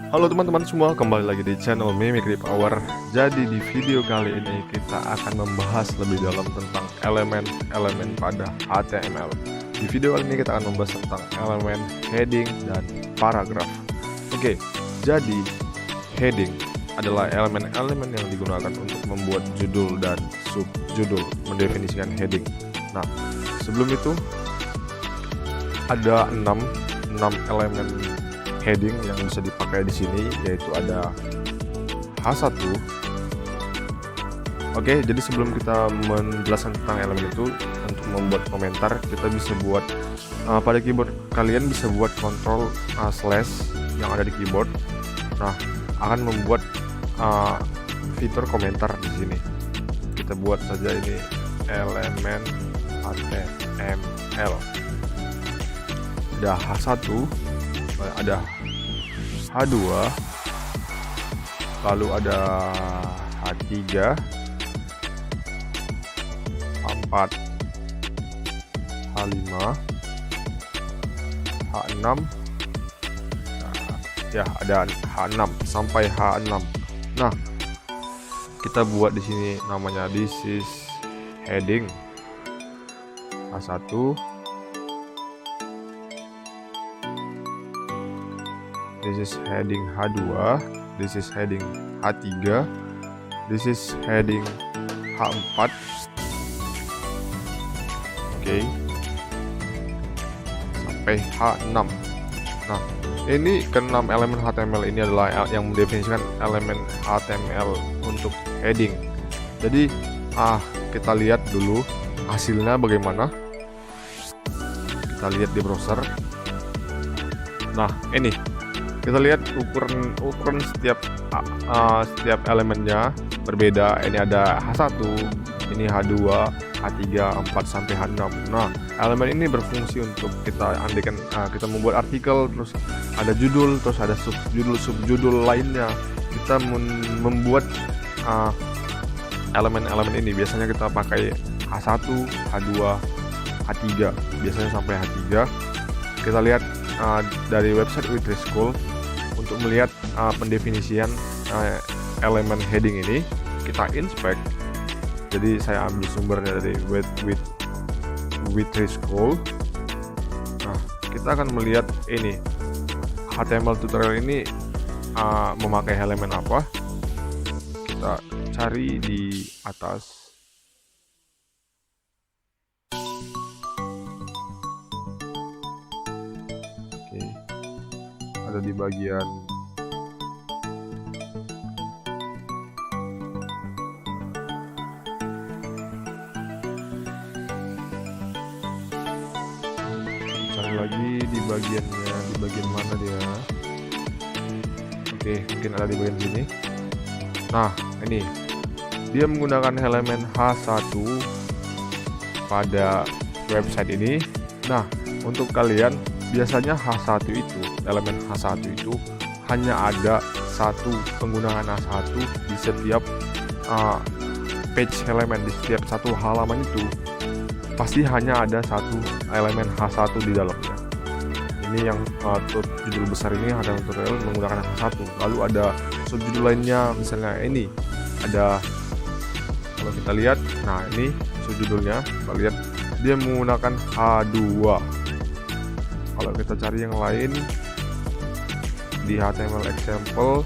Halo teman-teman semua, kembali lagi di channel Mimikry Power. Jadi di video kali ini kita akan membahas lebih dalam tentang elemen-elemen pada HTML. Di video kali ini kita akan membahas tentang elemen heading dan paragraf. Oke, jadi heading adalah elemen-elemen yang digunakan untuk membuat judul dan subjudul, mendefinisikan heading. Nah, sebelum itu ada 6 elemen heading yang bisa dipakai di sini, yaitu ada H1. Oke, jadi sebelum kita menjelaskan tentang elemen itu, untuk membuat komentar kita bisa buat pada keyboard kalian bisa buat Ctrl slash yang ada di keyboard. Nah, akan membuat fitur komentar di sini. Kita buat saja ini elemen HTML. Ada H1, ada H2, lalu ada H3, H4, H5, H6, ya ada H6 sampai H6. Nah, kita buat di sini namanya this is heading H1, this is heading H2, this is heading H3, this is heading H4. Oke, sampai H6. Nah, ini ke-6 elemen HTML ini adalah yang mendefinisikan elemen HTML untuk heading. Jadi kita lihat dulu hasilnya bagaimana. Kita lihat di browser. Nah, ini kita lihat ukuran setiap elemennya berbeda. Ini ada H1, ini H2, H3, H4 sampai H6. Nah, elemen ini berfungsi untuk kita andaikan kita membuat artikel, terus ada judul, terus ada subjudul lainnya. Kita membuat elemen-elemen ini biasanya kita pakai H1, H2, H3, biasanya sampai H3. Kita lihat dari website Withrey untuk melihat pendefinisian elemen heading ini. Kita inspect. Jadi saya ambil sumbernya dari Withrey. Nah, kita akan melihat ini HTML tutorial ini memakai elemen apa. Kita cari di atas. Ada di bagian cari lagi di bagiannya, di bagian mana dia. Oke, mungkin ada di bagian sini. Nah, ini dia menggunakan elemen H1 pada website ini. Nah, untuk kalian biasanya H1 itu, elemen H1 itu hanya ada satu penggunaan H1 di setiap page elemen, di setiap satu halaman itu pasti hanya ada satu elemen H1 di dalamnya. Ini yang judul besar ini ada tutorial menggunakan H1. Lalu ada subjudul lainnya, misalnya ini ada, kalau kita lihat, nah ini subjudulnya, kita lihat dia menggunakan H2. Kalau kita cari yang lain di HTML example,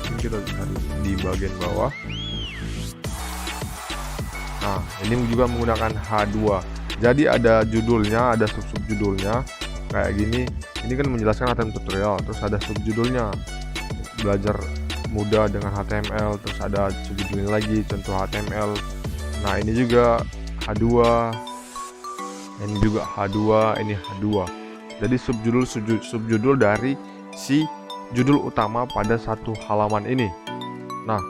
ini kita cari di bagian bawah. Nah, ini juga menggunakan H2. Jadi ada judulnya, ada subjudulnya kayak gini. Ini kan menjelaskan HTML tutorial, terus ada subjudulnya belajar mudah dengan HTML, terus ada subjudulnya lagi contoh HTML. Nah, ini juga H2. Ini juga H2, ini H2. Jadi subjudul dari si judul utama pada satu halaman ini. Nah,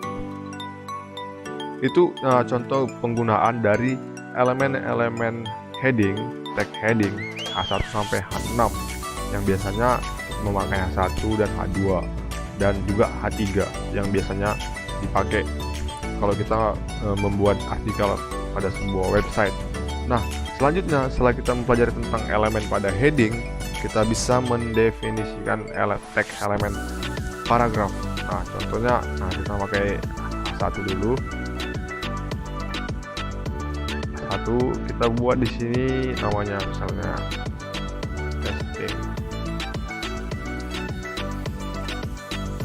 itu contoh penggunaan dari elemen-elemen heading, tag heading H1 sampai H6 yang biasanya memakai H1 dan H2, dan juga H3 yang biasanya dipakai kalau kita membuat artikel pada sebuah website. Nah, selanjutnya setelah kita mempelajari tentang elemen pada heading, kita bisa mendefinisikan teks elemen paragraf. Nah, contohnya, kita pakai satu dulu. Satu kita buat di sini namanya misalnya testing,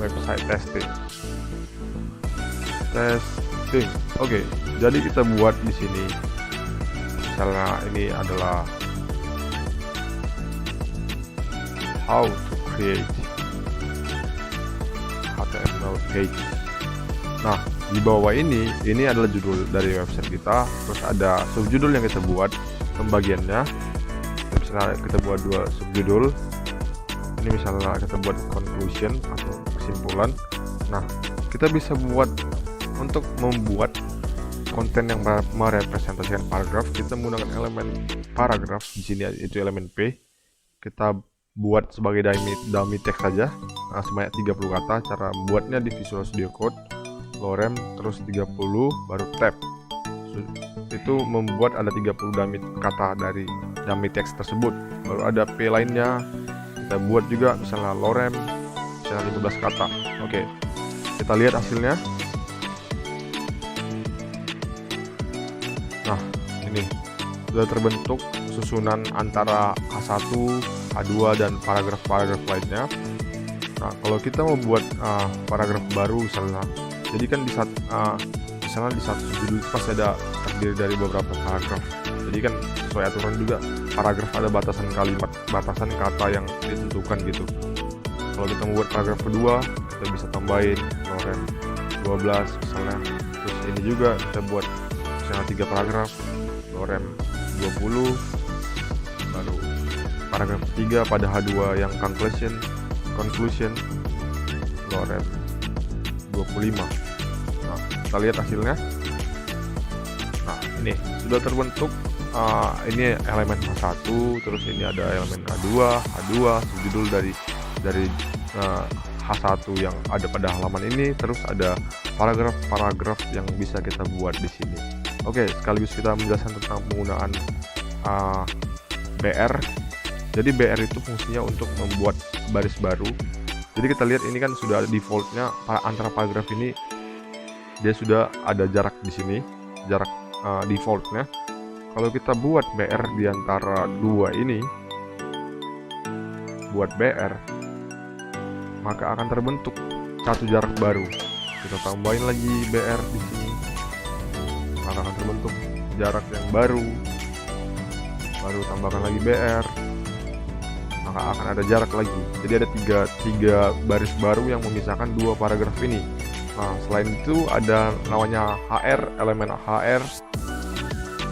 website testing. Oke, jadi kita buat di sini misalnya ini adalah how to create HTML page. Nah, di bawah ini adalah judul dari website kita, terus ada subjudul yang kita buat pembagiannya. Misalnya kita buat 2 subjudul. Ini misalnya kita buat conclusion atau kesimpulan. Nah, kita bisa buat untuk membuat konten yang merepresentasikan paragraf, kita menggunakan elemen paragraf di sini, itu elemen P. Kita buat sebagai dummy text saja, sebanyak 30 kata. Cara buatnya di Visual Studio Code, lorem, terus 30, baru tab. Itu membuat ada 30 dummy kata dari dummy text tersebut. Baru ada P lainnya, kita buat juga misalnya lorem, misalnya 15 kata. Oke, kita lihat hasilnya. Nah, ini sudah terbentuk susunan antara H1, H2 dan paragraf-paragraf lainnya. Nah, kalau kita mau buat paragraf baru misalnya, jadi kan misalnya di satu judul pasti ada terdiri dari beberapa paragraf. Jadi kan sesuai aturan juga paragraf ada batasan kalimat, batasan kata yang ditentukan gitu. Kalau kita membuat paragraf kedua, kita bisa tambahin lorem 12 misalnya. Terus ini juga kita buat misalnya 3 paragraf, lorem 20, baru paragraf 3 pada H2 yang conclusion lorem 25. Nah, kita lihat hasilnya. Nah, ini sudah terbentuk. Ini elemen H1, terus ini ada elemen H2, subjudul dari H1 yang ada pada halaman ini, terus ada paragraf-paragraf yang bisa kita buat di sini. Oke, sekaligus kita menjelaskan tentang penggunaan BR. Jadi BR itu fungsinya untuk membuat baris baru. Jadi kita lihat ini kan sudah defaultnya antara paragraf ini dia sudah ada jarak di sini, jarak defaultnya. Kalau kita buat BR di antara dua ini, buat BR, maka akan terbentuk satu jarak baru. Kita tambahin lagi BR di sini, maka akan terbentuk jarak yang baru. Baru tambahkan lagi BR, maka akan ada jarak lagi. Jadi ada tiga baris baru yang memisahkan dua paragraf ini. Nah, selain itu ada namanya HR, elemen HR.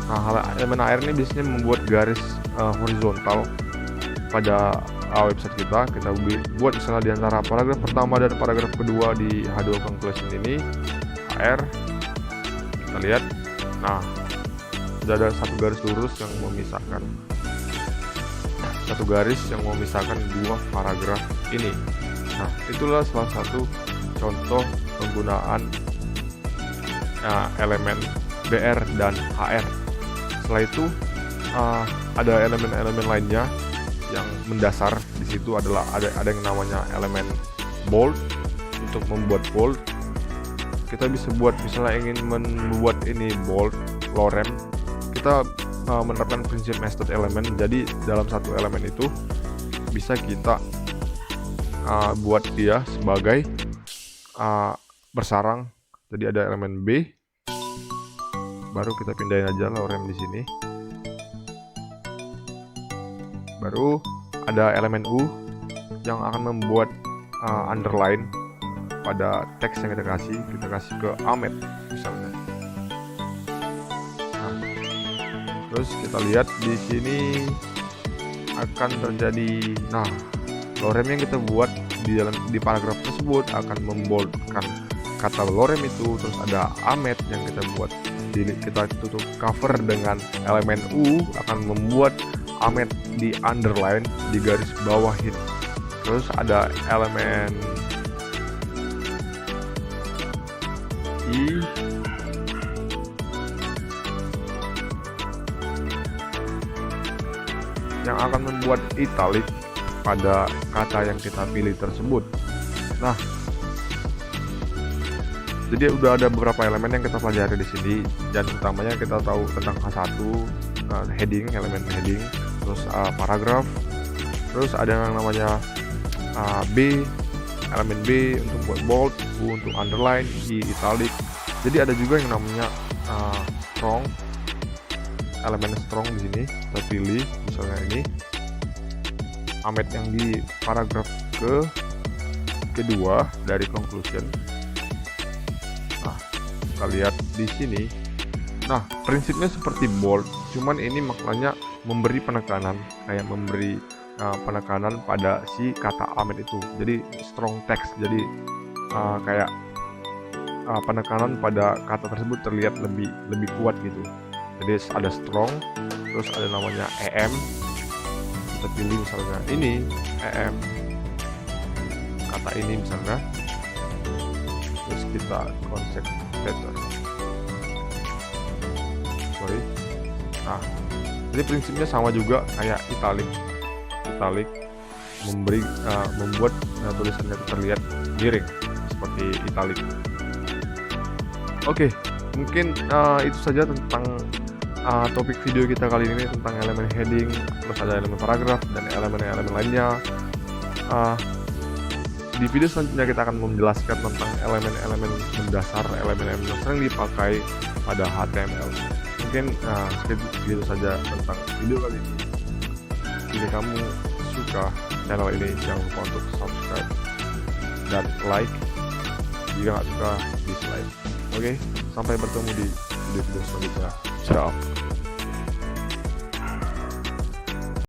Nah, elemen HR ini biasanya membuat garis horizontal pada website kita. Kita buat misalnya di antara paragraf pertama dan paragraf kedua di H2 conclusion ini HR. Kita lihat. Nah, sudah ada satu garis lurus yang memisahkan, satu garis yang memisahkan dua paragraf ini. Nah, itulah salah satu contoh penggunaan elemen BR dan HR. Setelah itu ada elemen-elemen lainnya yang mendasar. Di situ adalah ada yang namanya elemen bold. Untuk membuat bold, kita bisa buat misalnya ingin membuat ini bold, lorem, kita menerapkan prinsip nested element. Jadi dalam satu elemen itu bisa kita buat dia sebagai bersarang. Jadi ada elemen B, baru kita pindahin aja lorem di sini. Baru ada elemen U yang akan membuat underline pada teks yang kita kasih ke Ahmed misalnya. Nah, terus kita lihat di sini akan terjadi, nah, lorem yang kita buat di paragraf tersebut akan memboldkan kata lorem itu. Terus ada Ahmed yang kita buat, kita tutup cover dengan elemen U, akan membuat Ahmed di underline, di garis bawahin. Terus ada elemen I yang akan membuat italic pada kata yang kita pilih tersebut. Nah, jadi udah ada beberapa elemen yang kita pelajari di sini, dan utamanya kita tahu tentang H1, heading, elemen heading, terus paragraf, terus ada yang namanya B, elemen B untuk buat bold, U untuk underline, I italic. Jadi ada juga yang namanya strong, elemen strong di sini kita pilih, misalnya ini Ahmed yang di paragraf kedua dari conclusion. Nah, kita lihat di sini. Nah, prinsipnya seperti bold, cuman ini maknanya memberi penekanan, kayak memberi penekanan pada si kata Ahmed itu. Jadi strong text, jadi kayak penekanan pada kata tersebut terlihat lebih kuat gitu. Jadi ada strong, terus ada namanya EM. Kita pilih misalnya ini EM, kata ini misalnya, terus kita consecutor. Nah, jadi prinsipnya sama juga kayak italic membuat tulisannya terlihat miring seperti italic. Oke, mungkin itu saja tentang topik video kita kali ini tentang elemen heading, terus ada elemen paragraf dan elemen-elemen lainnya. Di video selanjutnya kita akan menjelaskan tentang elemen-elemen mendasar, elemen-elemen dasar yang dipakai pada HTML. Mungkin segitu saja tentang video kali ini. Jika kamu suka channel ini, jangan lupa untuk subscribe dan like. Jika nggak suka, dislike. Oke, sampai bertemu di video selanjutnya. Ciao.